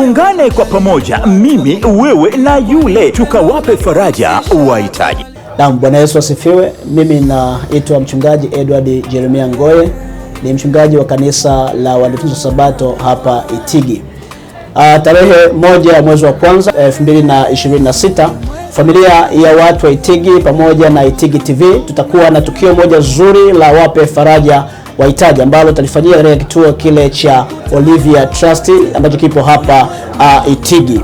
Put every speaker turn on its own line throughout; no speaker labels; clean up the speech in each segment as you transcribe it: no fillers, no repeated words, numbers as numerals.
Tuungane kwa pamoja, mimi, wewe na yule, tukawape faraja wahitaji.
Naam, Bwana Yesu asifiwe. Mimi naitwa mchungaji Edward Jeremia Ngoye, ni mchungaji wa kanisa la Waadventista Sabato hapa Itigi. Tarehe 1 mwezi wa kwanza 2026, familia ya watu wa Itigi pamoja na Itigi TV tutakuwa na tukio moja zuri la wape faraja wahitaji ambalo tutalifanyia katika kituo kile cha Olivia Trust ambacho kipo hapa Itigi.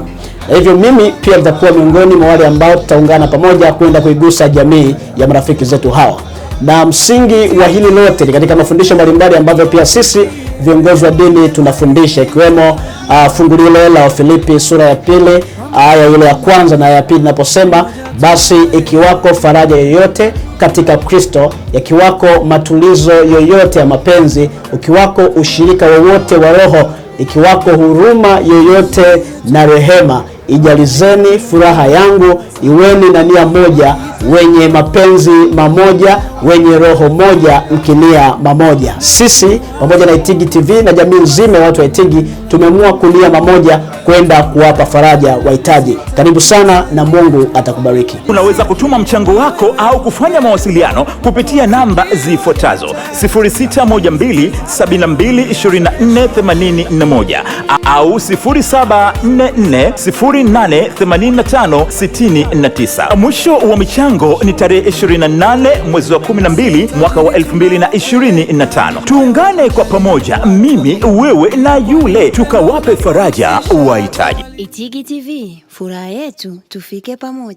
Hivyo mimi pia nitakuwa miongoni mwa wale ambao tutaungana pamoja kwenda kuigusa jamii ya marafiki zetu hawa. Na msingi wa hili lote ni katika mafundisho mbalimbali ambavyo pia sisi viongozi wa dini tunafundisha, ikiwemo fungu lile la Wafilipi sura ya 2 aya ile ya kwanza na ya 2 inaposema, basi ikiwako faraja yoyote katika Kristo, ikiwako matulizo yoyote ya mapenzi, ukiwako ushirika wowote wa roho, ikiwako huruma yoyote na rehema, ijalizeni furaha yangu, iweni na nia moja, wenye mapenzi mamoja, wenye roho moja, mkinia mamoja. Sisi pamoja na Itigi TV na jamii nzima ya watu wa Itigi tumeamua kunia mamoja kwenda kuwapa faraja wahitaji. Karibu sana na Mungu atakubariki.
Unaweza kutuma mchango wako au kufanya mawasiliano kupitia namba zifuatazo: 0612722481 au 0744088569. Mwisho wa michango ni tarehe 28 mwezi wa 12 mwaka wa 2025. Tuungane kwa pamoja, mimi, wewe na yule, tukawape faraja wahitaji.
Itigi TV, furaha yetu, tufike pamoja.